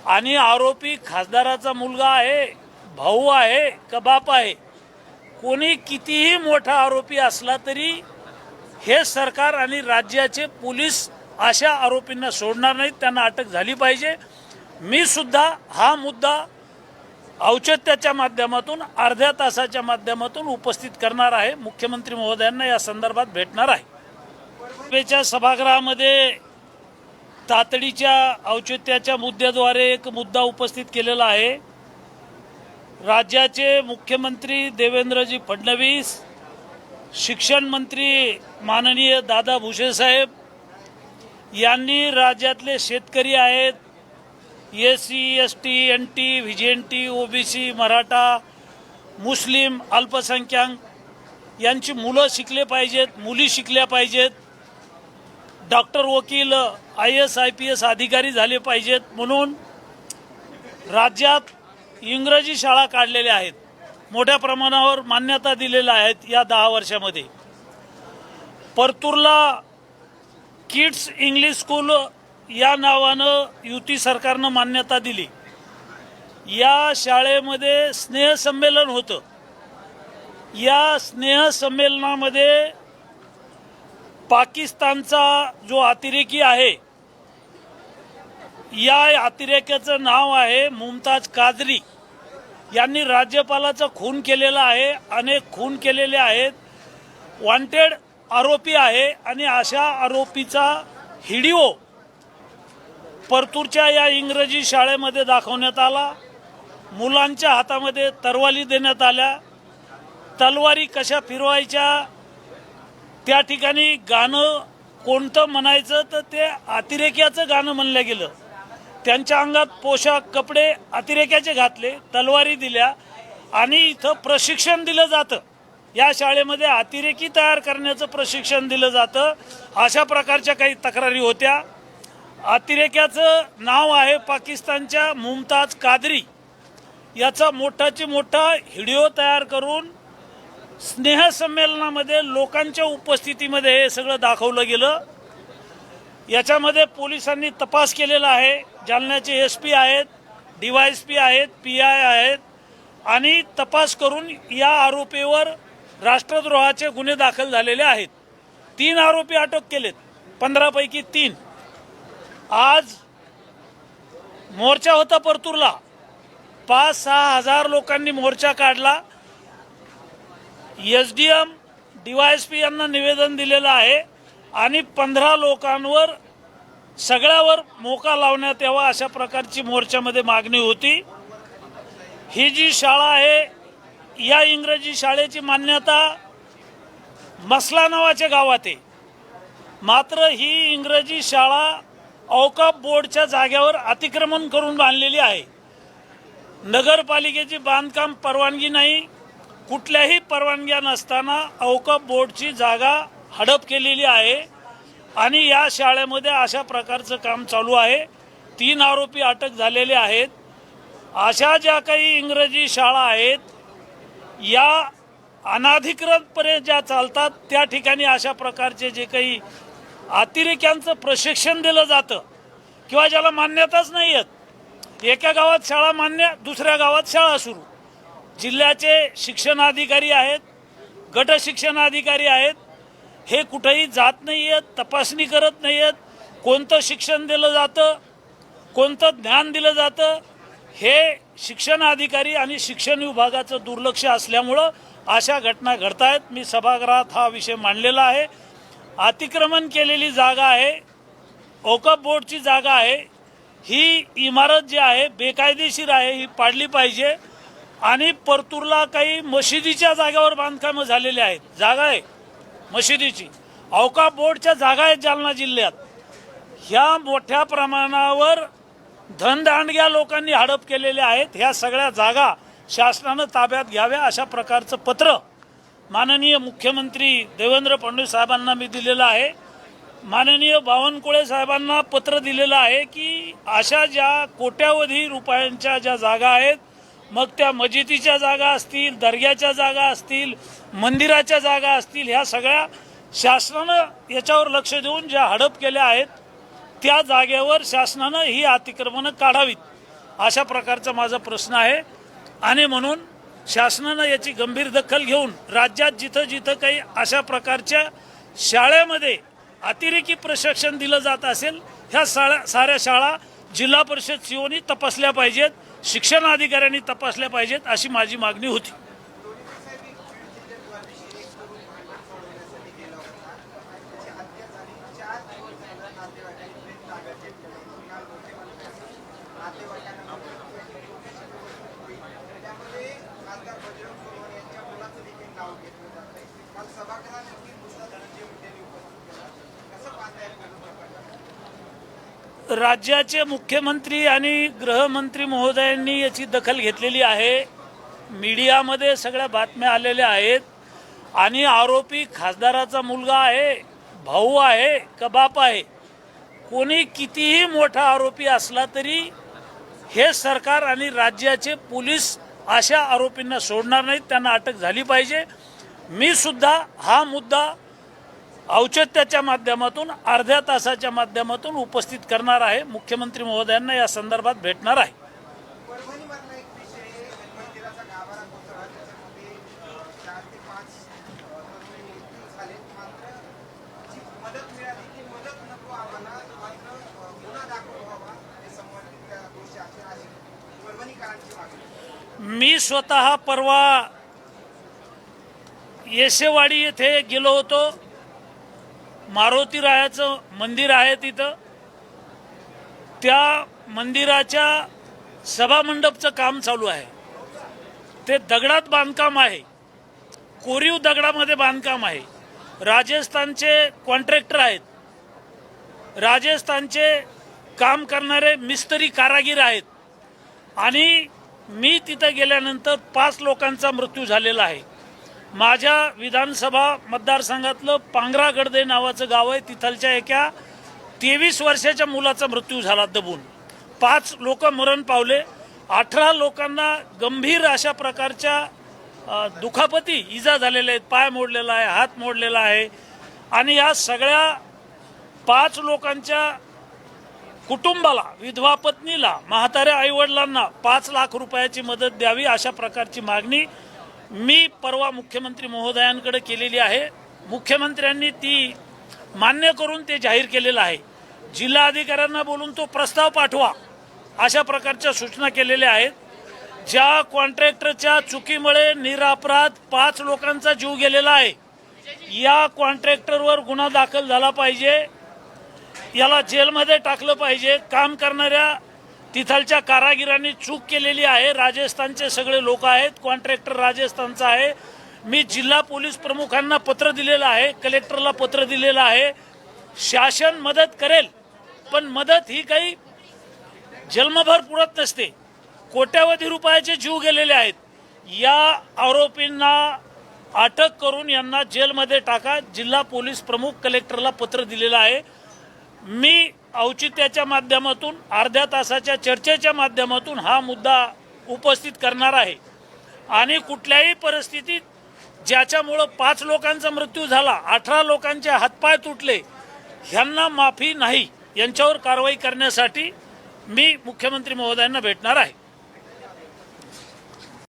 आणि आरोपी खासदाराचा मुलगा आहे, भाऊ आहे का बाप आहे, कोणी कितीही मोठा आरोपी असला तरी हे सरकार आणि राज्याचे पोलीस अशा आरोपींना सोडणार नाहीत, त्यांना अटक झाली पाहिजे। मी सुद्धा हा मुद्दा औचित्याच्या माध्यमातून अर्ध्या तासाच्या माध्यमातून उपस्थित करणार आहे, मुख्यमंत्री महोदयांना या संदर्भात भेटणार आहे। सभागृहामध्ये तातडीच्या औचित्याच्या मुद्द्याद्वारे एक मुद्दा उपस्थित केलेला आहे। राज्याचे मुख्यमंत्री देवेंद्रजी फडणवीस, शिक्षण मंत्री माननीय दादा भुसे साहेब यांनी राज्यातले शेतकरी आहेत, SC ST NT VGNT OBC Maratha मुस्लिम अल्पसंख्याक यांची मुलं शिकले पाहिजेत, मुली शिकल्या पाहिजेत, डॉक्टर वकील IAS IPS अधिकारी झाले पाहिजेत म्हणून राज्यात इंग्रजी शाळा काढलेल्या आहेत, मोठ्या प्रमाणावर मान्यता दिलेल्या आहेत। या 10 वर्षामध्ये परतूरला किड्स इंग्लिश स्कूल या नावानं युती सरकारनं मान्यता दिली। या शाळेमध्ये स्नेहसंमेलन होतं। या स्नेहसंमेलनामध्ये पाकिस्तानचा जो अतिरेकी आहे, या अतिरेक्याचं नाव आहे मुमताज कादरी, यांनी राज्यपालाचा खून केलेला आहे, अनेक खून केलेले आहेत, वॉन्टेड आरोपी आहे। आणि अशा आरोपीचा व्हिडिओ परतूरच्या या इंग्रजी शाळेमध्ये दाखवण्यात आला। मुलांच्या हातामध्ये तरवाली देण्यात आल्या, तलवारी कशा फिरवायच्या, त्या ठिकाणी गाणं कोणतं म्हणायचं तर ते अतिरेक्याचं गाणं म्हणलं गेलं। त्यांच्या अंगात पोशाख कपडे अतिरेक्याचे घातले, तलवारी दिल्या आणि इथं प्रशिक्षण दिलं जातं। या शाळेमध्ये अतिरेकी तयार करण्याचं प्रशिक्षण दिलं जातं। अशा प्रकारच्या काही तक्रारी होत्या। अतिरेक्याचं नाव आहे पाकिस्तानच्या मुमताज कादरी, याचा मोठाची मोठा व्हिडिओ तयार करून स्नेहसंमेलनामध्ये लोकांच्या उपस्थितीमध्ये हे सगळं दाखवलं गेलं। याच्यामध्ये पोलिसांनी तपास केलेला आहे। जालन्याचे SP आहेत, DYSP आहेत, PI आहेत आणि तपास करून या आरोपीवर राष्ट्रद्रोहाचे गुन्हे दाखल झालेले आहेत। 3 आरोपी अटक केलेत, 15 पैकी 3। आज मोर्चा होता परतूरला, 5-6 हजार लोकांनी मोर्चा काढला। SDM DYSP यांना निवेदन दिलेलं आहे आणि 15 लोकांवर सगळ्यावर मोका लावण्यात यावा अशा प्रकारची मोर्चामध्ये मागणी होती। ही जी शाळा आहे, या इंग्रजी शाळेची मान्यता मसला नावाच्या गावात आहे, मात्र ही इंग्रजी शाळा औकाफ बोर्डच्या जागेवर अतिक्रमण करून बांधलेली आहे। नगरपालिकेची बांधकाम परवानगी नाही, कुठल्याही परवानग्या नसताना औकाफ बोर्डची जागा हडप केलेली आहे आणि या शाळेमध्ये अशा प्रकारचं काम चालू आहे। 3 आरोपी अटक झालेले आहेत। अशा ज्या काही इंग्रजी शाळा आहेत, या अनाधिकृतपणे ज्या चालतात, त्या ठिकाणी अशा प्रकारचे जे काही अतिरेक्यांचं प्रशिक्षण दिलं जातं किंवा ज्याला मान्यताच नाही आहेत, एका गावात शाळा मान्य, दुसऱ्या गावात शाळा सुरू। जिल्ह्याचे शिक्षण अधिकारी आहेत, गट शिक्षण अधिकारी आहेत, हे कुठेही जात नाही आहेत, तपासणी करत नाही आहेत, कोणतं शिक्षण दिलं जातं, कोणतं ज्ञान दिलं जातं, हे शिक्षण अधिकारी आणि शिक्षण विभागाचं दुर्लक्ष असल्यामुळं अशा घटना घडत आहेत। मी सभागृहात हा विषय मांडलेला आहे। अतिक्रमण केलेली जागा आहे, औकाफ बोर्डची जागा आहे, ही इमारत जी आहे बेकायदेशीर आहे, ही पाडली पाहिजे। आणि परतूरला काही मशिदीच्या जागेवर बांधकामं झालेली आहेत, जागा आहे मशिदीची, औकाफ बोर्डच्या जागा आहेत जालना जिल्ह्यात। ह्या मोठ्या प्रमाणावर धनदांडग्या लोकांनी हडप केलेले आहेत। ह्या सगळ्या जागा शासनानं ताब्यात घ्याव्या अशा प्रकारचं पत्र माननीय मुख्यमंत्री देवेंद्र फडणवीस साहेबांना मी दिलेलं आहे। माननीय बावनकुळे साहेबांना पत्र दिलेलं आहे की अशा ज्या कोट्यावधी रुपयांच्या ज्या जागा आहेत, मग त्या मस्जिदीच्या जागा असतील, दर्ग्याच्या जागा असतील, मंदिराच्या जागा असतील, ह्या सगळ्या शासनानं याच्यावर लक्ष देऊन ज्या हडप केल्या आहेत, त्या जागेवर शासनानं ही अतिक्रमणं काढावीत अशा प्रकारचा माझा प्रश्न आहे। आणि म्हणून शासनानं याची गंभीर दखल घेऊन राज्यात जिथं जिथं काही अशा प्रकारच्या शाळेमध्ये अतिरेकी प्रशिक्षण दिलं जात असेल ह्या साऱ्या शाळा जिल्हा परिषद सीओनी तपासल्या पाहिजेत, शिक्षण अधिकाऱ्यांनी तपासल्या पाहिजेत, अशी माझी मागणी होती। राज्याचे मुख्यमंत्री आणि गृहमंत्री महोदयांनी याची दखल घेतलेली आहे। मीडियामध्ये सगळ्या बातम्या आलेल्या आहेत आणि आरोपी खासदाराचा मुलगा आहे, भाऊ आहे का बाप आहे, कोणी कितीही मोठा आरोपी असला तरी हे सरकार आणि राज्याचे पोलीस अशा आरोपींना सोडणार नाहीत, त्यांना अटक झाली पाहिजे। मी सुद्धा हा मुद्दा औचित्याच्या माध्यमातून अर्ध्या तासाच्या माध्यमातून उपस्थित करणार आहे, मुख्यमंत्री महोदयांना या संदर्भात भेटणार आहे। मी स्वतः परवा येसेवाडी येथे गेलो होतो। मारुती रायाचं मंदिर आहे तिथं, त्या मंदिराच्या सभामंडपचं काम चालू आहे। ते दगडात बांधकाम आहे, कोरीव दगडामध्ये बांधकाम आहे। राजस्थानचे कॉन्ट्रॅक्टर आहेत, राजस्थानचे काम करणारे मिस्त्री कारागीर आहेत आणि मी तिथं गेल्यानंतर 5 लोकांचा मृत्यू झालेला आहे। माझ्या विधानसभा मतदारसंघातलं पांगरा गडदे नावाचं गाव आहे, तिथलच्या एका 23 वर्षाच्या मुलाचा मृत्यू झाला दबून। 5 लोक मरण पावले, 18 लोकांना गंभीर अशा प्रकारच्या दुखापती इजा झालेल्या आहेत, पाय मोडलेला आहे, हात मोडलेला आहे। आणि या सगळ्या 5 लोकांच्या कुटुंबाला, विधवा पत्नीला, म्हाताऱ्या आईवडिलांना 5 लाख रुपयाची मदत द्यावी अशा प्रकारची मागणी मी परवा मुख्यमंत्री महोदयांकडे केलेली आहे। मुख्यमंत्र्यांनी ती मान्य करून ते जाहीर केलेलं आहे। जिल्हाधिकाऱ्यांना बोलून तो प्रस्ताव पाठवा अशा प्रकारच्या सूचना केलेल्या आहेत। ज्या कॉन्ट्रॅक्टरच्या चुकीमुळे निरपराध 5 लोकांचा जीव गेलेला आहे, या कॉन्ट्रॅक्टरवर गुन्हा दाखल झाला पाहिजे, याला जेलमध्ये टाकलं पाहिजे। काम करणाऱ्या तिथलच्या कारागिरांनी चूक केलेली आहे, राजस्थानचे सगळे लोक आहेत, कॉन्ट्रॅक्टर राजस्थानचा आहे। मी जिल्हा पोलीस प्रमुखांना पत्र दिलेलं आहे, कलेक्टरला पत्र दिलेलं आहे। शासन मदत करेल, पण मदत ही काही जन्मभर पुरत नसते। कोट्यावधी रुपयाचे जीव गेलेले आहेत। या आरोपींना अटक करून यांना जेलमध्ये टाका। जिल्हा पोलीस प्रमुख कलेक्टरला पत्र दिलेलं आहे। मी औचित्याच्या माध्यमातून अर्ध्या तासाच्या चर्चेच्या माध्यमातून हा मुद्दा उपस्थित करणार आहे आणि कुठल्याही परिस्थितीत ज्याच्यामुळे 5 लोकांचा मृत्यू झाला, 18 लोकांचे हातपाय तुटले, ह्यांना माफी नाही, यांच्यावर कारवाई करण्यासाठी मी मुख्यमंत्री महोदयांना भेटणार आहे।